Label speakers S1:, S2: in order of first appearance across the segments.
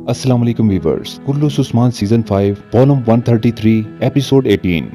S1: अस्सलाम वालेकुम व्यूअर्स, कुल्लूस उस्मान सीजन 5 वॉल्यूम 133 एपिसोड 18।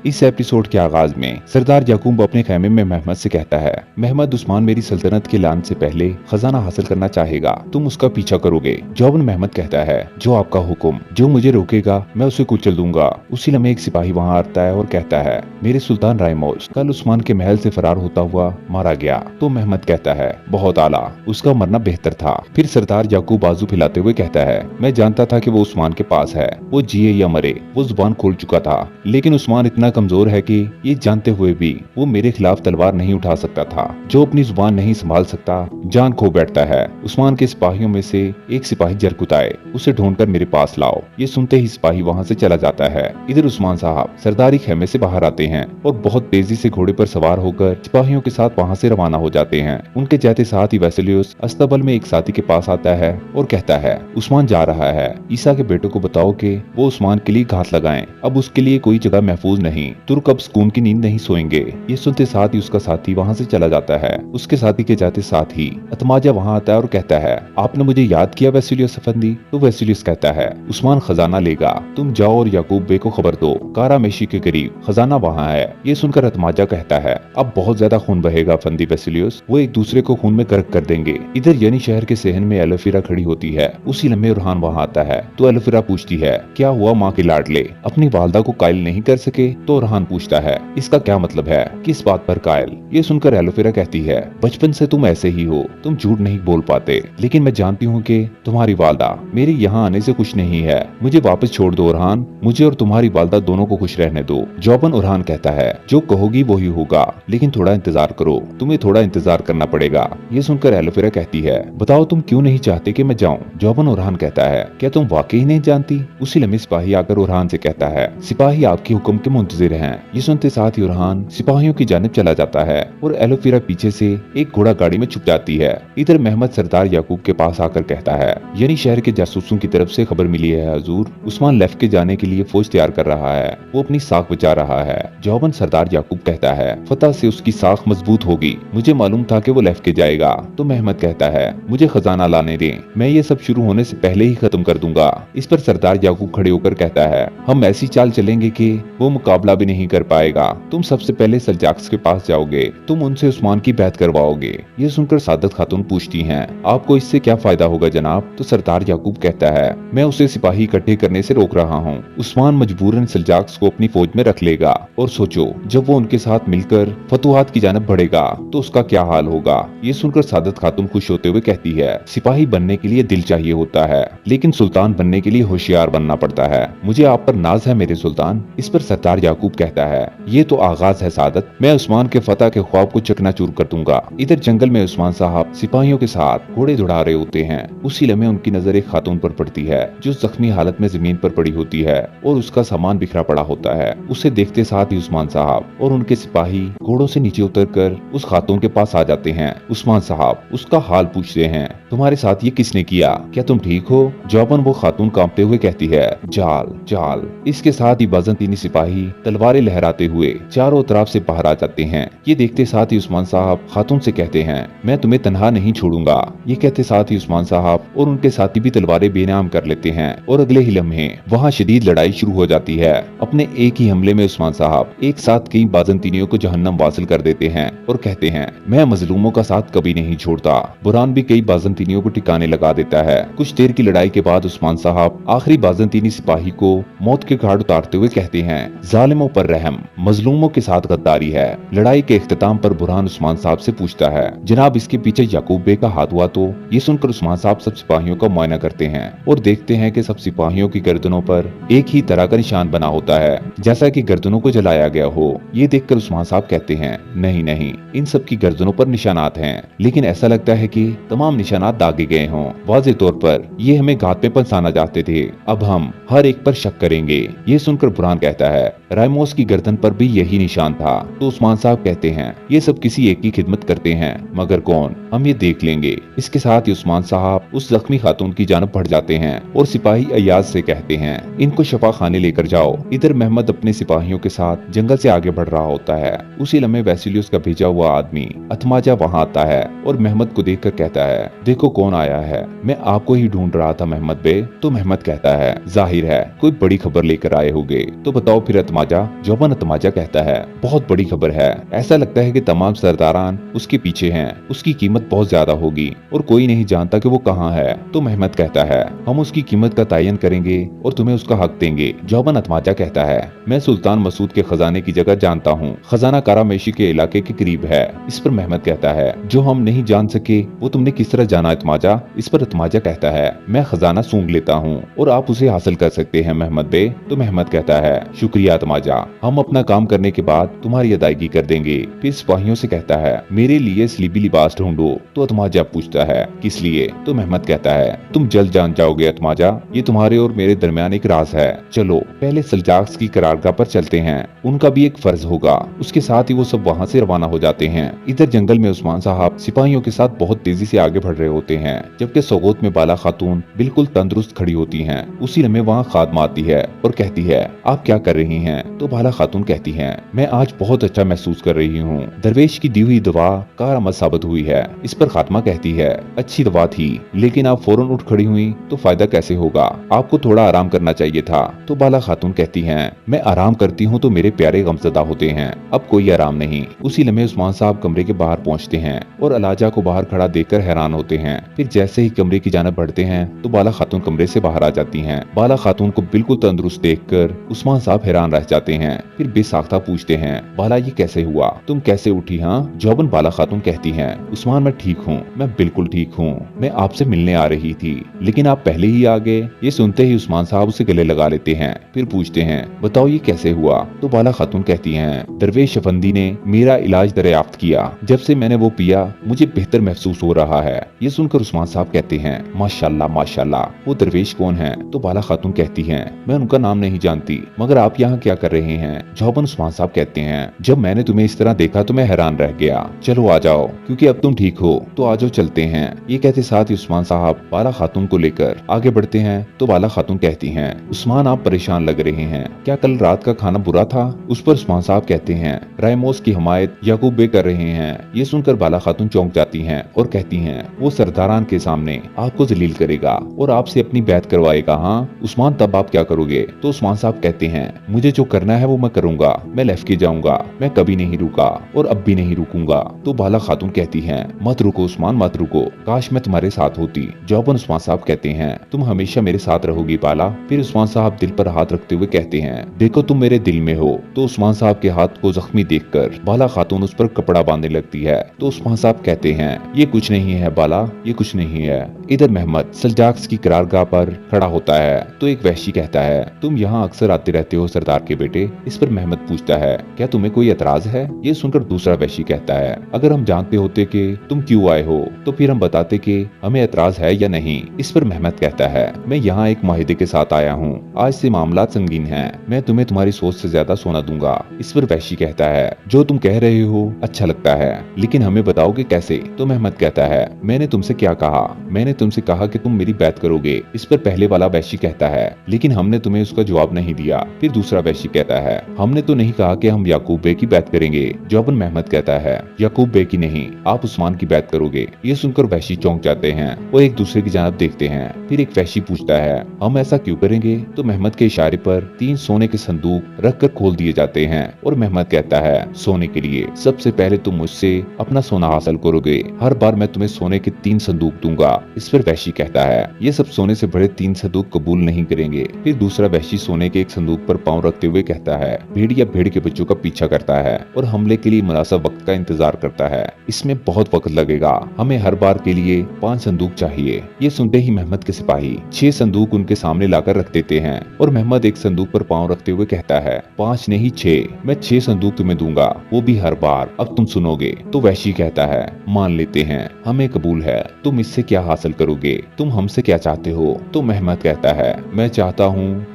S1: इस एपिसोड के आगाज में सरदार याकूब अपने खेमे में महमद से कहता है, महमद उस्मान मेरी सल्तनत के लान से पहले खजाना हासिल करना चाहेगा, तुम उसका पीछा करोगे। जौबन महमद कहता है, जो आपका हुक्म, जो मुझे रोकेगा मैं उसे कुचल दूंगा। उसी लम्हे एक सिपाही वहाँ आता है और कहता है, मेरे सुल्तान रायमोस कल उस्मान के महल से फरार होता हुआ मारा गया। तो महमद कहता है, बहुत आला, उसका मरना बेहतर था। फिर सरदार याकूब बाजू फैलाते हुए कहता है, मैं जानता था कि वो उस्मान के पास है, वो जिए या मरे वो जुबान खोल चुका था, लेकिन उस्मान इतना कमजोर है कि ये जानते हुए भी वो मेरे खिलाफ तलवार नहीं उठा सकता था। जो अपनी जुबान नहीं संभाल सकता जान खो बैठता है। उस्मान के सिपाहियों में से एक सिपाही जरकुताए, उसे ढूंढकर मेरे पास लाओ। ये सुनते ही सिपाही वहाँ से चला जाता है। इधर उस्मान साहब सरदारी खेमे से बाहर आते हैं और बहुत तेजी से घोड़े पर सवार होकर सिपाहियों के साथ वहाँ से रवाना हो जाते हैं। उनके जाते साथ ही वेसेलियस अस्तबल में एक साथी के पास आता है और कहता है, उस्मान जा रहा है, ईसा के बेटों को बताओ कि वो उस्मान के लिए घात लगाएं। अब उसके लिए कोई जगह महफूज नहीं, तुर्क अब सुकून की नींद नहीं सोएंगे। ये सुनते साथ ही उसका साथी वहाँ से चला जाता है। उसके साथी के जाते साथ ही अतमाजा वहाँ आता है और कहता है, आपने मुझे याद किया वेसेलियस अफंदी। तो वेसेलियस कहता है, उस्मान खजाना लेगा, तुम जाओ और याकूब बे को खबर दो, कारा मेशी के करीब खजाना वहाँ है। ये सुनकर अतमाजा कहता है, अब बहुत ज्यादा खून बहेगा अफंदी वेसेलियस, वो एक दूसरे को खून में गर्क कर देंगे। इधर यानी शहर के सहन में एलोफिरा खड़ी होती है। उसी लम्हे उरहान वहाँ आता है तो एलोफिरा पूछती है, क्या हुआ माँ के लाडले, अपनी वालदा को कायल नहीं कर सके? तो उरहान पूछता है, इसका क्या मतलब है, किस बात पर कायल? ये सुनकर एलोफिरा कहती है, बचपन से तुम ऐसे ही हो, तुम झूठ नहीं बोल पाते, लेकिन मैं जानती हूँ कि तुम्हारी वालदा मेरे यहाँ आने से खुश नहीं है। मुझे वापस छोड़ दो उरहान, मुझे और तुम्हारी वालदा दोनों को खुश रहने दो। जौबन उरहान कहता है, जो कहोगी वही होगा, लेकिन थोड़ा इंतजार करो, तुम्हें थोड़ा इंतजार करना पड़ेगा। ये सुनकर एलोफिरा कहती है, बताओ तुम क्यों नहीं चाहते कि मैं जाऊँ? जौबन उरहान कहता है, क्या तुम वाकई नहीं जानती? उसी लम्हे सिपाही आकर उरहान से कहता है, सिपाही आपके हुक्म के मुंतजिर हैं। ये सुनते साथ ही उरहान सिपाहियों की जानिब चला जाता है और एलोफिरा पीछे से एक घोड़ा गाड़ी में छुप जाती है। इधर महमद सरदार याकूब के पास आकर कहता है, यानी शहर के जासूसों की तरफ से खबर मिली है हजूर, उस्मान लेफ्ट के जाने के लिए फौज तैयार कर रहा है, वो अपनी साख बचा रहा है। जौबन सरदार याकूब कहता है, फतह से उसकी साख मजबूत होगी, मुझे मालूम था कि वो लेफ्ट के जाएगा। तो महमद कहता है, मुझे खजाना लाने दें, मैं ये सब शुरू होने से पहले ही खत्म कर दूंगा। इस पर सरदार याकूब खड़े होकर कहता है, हम ऐसी चाल चलेंगे कि वो मुकाबला भी नहीं कर पाएगा। तुम सबसे पहले सल्जाक्स के पास जाओगे, तुम उनसे उस्मान की बैत करवाओगे। ये सुनकर सादत खातून पूछती हैं, आपको इससे क्या फायदा होगा जनाब? तो सरदार याकूब कहता है, मैं उसे सिपाही इकट्ठे करने से रोक रहा हूँ। उस्मान मजबूरन सल्जाक्स को अपनी फौज में रख लेगा, और सोचो जब वो उनके साथ मिलकर फतुहात की जानब बढ़ेगा तो उसका क्या हाल होगा। ये सुनकर सादत खातून खुश होते हुए कहती है, सिपाही बनने के लिए दिल चाहिए होता है, लेकिन सुल्तान बनने के लिए होशियार बनना पड़ता है। मुझे आप पर नाज है मेरे सुल्तान। इस पर सरदार याकूब कहता है, ये तो आगाज है सादत, मैं उस्मान के फतह के ख्वाब को चकनाचूर कर दूंगा। इधर जंगल में उस्मान साहब सिपाहियों के साथ घोड़े दौड़ा रहे होते हैं। उसी लम्हे उनकी नजर एक खातून पर पड़ती है जो जख्मी हालत में जमीन पर पड़ी होती है और उसका सामान बिखरा पड़ा होता है। उसे देखते साथ ही उस्मान साहब और उनके सिपाही घोड़ों से नीचे उतरकर उस खातून के पास आ जाते हैं। उस्मान साहब उसका हाल पूछते हैं, तुम्हारे साथ ये किसने किया, क्या तुम ठीक हो? जौबन वो खातून कांपते हुए कहती है, जाल जाल। इसके साथ ही बाज़ंतीनी सिपाही तलवारें लहराते हुए चारों तरफ से बाहर आ जाते हैं। ये देखते साथ ही उस्मान साहब खातून से कहते हैं, मैं तुम्हें तन्हा नहीं छोड़ूंगा। ये कहते साथ ही उस्मान साहब और उनके साथी भी तलवारें बेनाम कर लेते हैं और अगले ही लम्हे वहाँ शदीद लड़ाई शुरू हो जाती है। अपने एक ही हमले में उस्मान साहब एक साथ कई बाज़ंतीनियों को जहन्नम वासिल कर देते हैं और कहते हैं, मैं मजलूमों का साथ कभी नहीं छोड़ता। बुरान भी कई बाज़ंतीनियों को ठिकाने लगा देता है। कुछ देर की लड़ाई के बाद उस्मान साहब आखिरी बाज़ंतीनी सिपाही को मौत के घाट उतारते हुए कहते हैं, जालिमों पर रहम, मजलूमों के साथ गद्दारी है। लड़ाई के इख्तिताम पर बुरहान उस्मान साहब से पूछता है, जनाब इसके पीछे याकूब बे का हाथ हुआ तो? ये सुनकर उस्मान साहब सब सिपाहियों का मुआयना करते हैं और देखते हैं कि सब सिपाहियों की गर्दनों पर एक ही तरह का निशान बना होता है, जैसा कि गर्दनों को जलाया गया हो। ये देखकर उस्मान साहब कहते हैं, नहीं नहीं, इन सब की गर्दनों पर निशानात हैं, लेकिन ऐसा लगता है कि तमाम निशानात दागे गए हों। वाज़े तौर पर ये हमें घात पे फंसाना चाहते थे, अब हम हर एक पर शक करेंगे। ये सुनकर बुरहान कहता है, रायमोस की गर्दन पर भी यही निशान था। तो उस्मान साहब कहते हैं ये सब किसी एक की खिदमत करते हैं, मगर कौन, हम ये देख लेंगे। इसके साथ ही उस्मान साहब उस जख्मी खातून की जानब बढ़ जाते हैं और सिपाही अयाज से कहते हैं इनको शफा खाने लेकर जाओ। इधर मेहमद अपने सिपाहियों के साथ जंगल से आगे बढ़ रहा होता है। उसी लम्हे वैसिलियस का भेजा हुआ आदमी अथमाजा वहाँ आता है और मेहमद को देखकर कहता है देखो कौन आया है, मैं आपको ही ढूंढ रहा था मेहमद बे। तो मेहमद कहता है जाहिर है कोई बड़ी खबर लेकर आए होगे, तो बताओ फिर अथमाजा। जौबन अथमाजा कहता है बहुत बड़ी खबर है, ऐसा लगता है कि तमाम सरदारान उसके पीछे हैं, उसकी कीमत बहुत ज्यादा होगी और कोई नहीं जानता कि वो कहाँ है। तो मेहमद कहता है हम उसकी कीमत का तयन करेंगे और तुम्हें उसका हक देंगे। जौबन अथमाजा कहता है मैं सुल्तान मसूद के खजाने की जगह जानता हूँ, खजाना कारामेशी के इलाके के करीब है। इस पर मेहमद कहता है जो हम नहीं जान सके वो तुमने किस तरह जाना अथमाजा। इस पर अथमाजा कहता है मैं खजाना सूंघ लेता हूँ और आप उसे हासिल कर सकते हैं मेहमद बे। तो मेहमद कहता है शुक्रिया अथमाजा, हम अपना काम करने के बाद तुम्हारी अदायगी कर देंगे। फिर सिपाहियों से कहता है मेरे लिए स्लीबी लिबास ढूंढो। तो अथमाजा पूछता है किस लिए। तो मेहमद कहता है तुम जल्द जान जाओगे अथमाजा, ये तुम्हारे और मेरे दरमियान एक राज है। चलो पहले सल्जाक्स की करारगाह पर चलते हैं, उनका भी एक फर्ज होगा। उसके साथ ही वो सब वहाँ से रवाना हो जाते हैं। इधर जंगल में उस्मान साहब सिपाहियों के साथ बहुत तेजी से आगे बढ़ रहे होते हैं, जबकि सोगोत में बाला खातून बिल्कुल तंदुरुस्त खड़ी होती हैं। उसी लम्हे वहाँ खादमा आती है और कहती है आप क्या कर रही हैं। तो बाला खातून कहती हैं मैं आज बहुत अच्छा महसूस कर रही हूँ, दरवेश की दी हुई दवा कारआमद साबित हुई है। इस पर खात्मा कहती है अच्छी दवा थी, लेकिन आप फौरन उठ खड़ी हुई तो फायदा कैसे होगा, आपको थोड़ा आराम करना चाहिए था। तो बाला खातून कहती हैं मैं आराम करती हूँ तो मेरे प्यारे गमज़दा होते हैं, अब कोई आराम नहीं। उसी लम्हे उस्मान साहब कमरे के बाहर पहुँचते हैं और अलाजा को बाहर खड़ा देखकर हैरान होते हैं। फिर जैसे ही कमरे की जानिब बढ़ते हैं तो बाला खातून कमरे से बाहर आ जाती हैं। बाला खातून को बिल्कुल तंदुरुस्त देखकर उस्मान साहब हैरान रह जाते हैं। फिर बेसाख्ता पूछते हैं बाला ये कैसे हुआ, तुम कैसे उठी। हाँ जौबन बाला खातून कहती हैं उस्मान मैं ठीक हूँ, मैं बिल्कुल ठीक हूँ, मैं आपसे मिलने आ रही थी लेकिन आप पहले ही आ गए। ये सुनते ही उस्मान साहब उसे गले लगा लेते हैं। फिर पूछते हैं बताओ ये कैसे हुआ। तो बाला खातून कहती हैं दरवेश अफंदी ने मेरा इलाज दरियाफ्त किया, जब से मैंने वो पिया मुझे बेहतर महसूस हो रहा है। ये सुनकर उस्मान साहब कहते हैं माशाल्लाह माशाल्लाह, वो दरवेश कौन है। तो बाला खातून कहती हैं मैं उनका नाम नहीं जानती, मगर आप यहाँ क्या कर रहे हैं। जौबन उस्मान साहब कहते हैं जब मैंने तुम्हें इस तरह देखा तो मैं हैरान रह गया, चलो आ जाओ क्योंकि अब तुम ठीक हो, तो आ जाओ चलते हैं। ये कहते साथ ही उस्मान साहब बाला खातून को लेकर आगे बढ़ते हैं। तो बाला खातून कहती हैं उस्मान आप परेशान लग रहे हैं, क्या कल रात का खाना बुरा था। उस पर उस्मान साहब कहते हैं रायमोस की हमायत याकूब बे कर रहे हैं। ये सुनकर बाला खातून चौंक जाती हैं और कहती हैं वो सरदारान के सामने आपको जलील करेगा और आपसे अपनी बैत करवाएगा। हाँ उस्मान तब आप क्या करोगे। तो उस्मान साहब कहते हैं मुझे जो करना है वो मैं करूंगा, मैं लैफ्के जाऊंगा, मैं कभी नहीं रुका और अब भी नहीं रुकूंगा। तो बाला खातून कहती हैं मत रुको उस्मान मत रुको, काश मैं तुम्हारे साथ होती। जौबन उस्मान साहब कहते हैं तुम हमेशा मेरे साथ रहोगी बाला। फिर उस्मान साहब दिल पर हाथ रखते हुए कहते हैं देखो तुम मेरे दिल में हो। तो उस्मान साहब के हाथ को जख्मी देखकर बाला खातून उस पर कपड़ा बांधने लगती है। तो उस्मान साहब कहते हैं ये कुछ नहीं है बाला, ये कुछ नहीं है। इधर मेहमद सल्जाक्स की करारगाह पर खड़ा होता है तो एक वहशी कहता है तुम यहाँ अक्सर आते रहते हो सरदार के बेटे। इस पर मेहमद पूछता है क्या तुम्हें कोई एतराज है। ये सुनकर दूसरा वहशी कहता है अगर हम जानते होते कि तुम क्यों आए हो तो फिर हम बताते कि हमें एतराज है या नहीं। इस पर मेहमद कहता है मैं यहाँ एक माहिदे के साथ आया हूँ, आज से मामला संगीन है, मैं तुम्हें तुम्हारी सोच से ज्यादा सोना दूंगा। इस पर वहशी कहता है जो तुम कह रहे हो अच्छा लगता है, लेकिन हमें बताओगे कैसे। तो मेहमद कहता है मैंने तुमसे क्या कहा, मैंने तुमसे कहा कि तुम मेरी बैत करोगे। इस पर पहले वाला वहशी कहता है लेकिन हमने तुम्हें उसका जवाब नहीं दिया। फिर दूसरा वहशी कहता है हमने तो नहीं कहा कि हम याकूब बे की बैत करेंगे। जौबन मेहमद कहता है याकूब बे की नहीं, आप उस्मान की बैत करोगे। ये सुनकर वहशी चौंक जाते हैं और एक दूसरे की जानब देखते हैं। फिर एक वहशी पूछता है हम ऐसा क्यों करेंगे। तो मेहमद के इशारे पर 3 सोने के संदूक रखकर खोल दिए जाते हैं और मेहमद कहता है सोने के लिए सबसे पहले तुम मुझसे अपना सोना हासिल करोगे, हर बार मैं तुम्हें सोने के 3 संदूक दूंगा। इस पर वहशी कहता है ये सब सोने से भरे 3 संदूक कबूल नहीं करेंगे। फिर दूसरा वहशी सोने के एक संदूक पर पांव रखते हुए कहता है भेड़िया भेड़ के बच्चों का पीछा करता है और हमले के लिए मुनासिब वक्त का इंतजार करता है, इसमें बहुत वक्त लगेगा, हमें हर बार के लिए 5 संदूक चाहिए। ये सुनते ही मेहमद के सिपाही 6 संदूक उनके सामने लाकर रख देते हैं और मेहमद एक संदूक पर पांव रखते हुए कहता है 5 नहीं 6, मैं 6 संदूक तुम्हें दूंगा, वो भी हर बार, अब तुम सुनोगे। तो वहशी कहता है मान लेते हैं, हमें कबूल है, तुम इससे क्या हासिल करोगे, तुम हमसे क्या चाहते हो। तो मेहमद कहता है मैं चाहता हूँ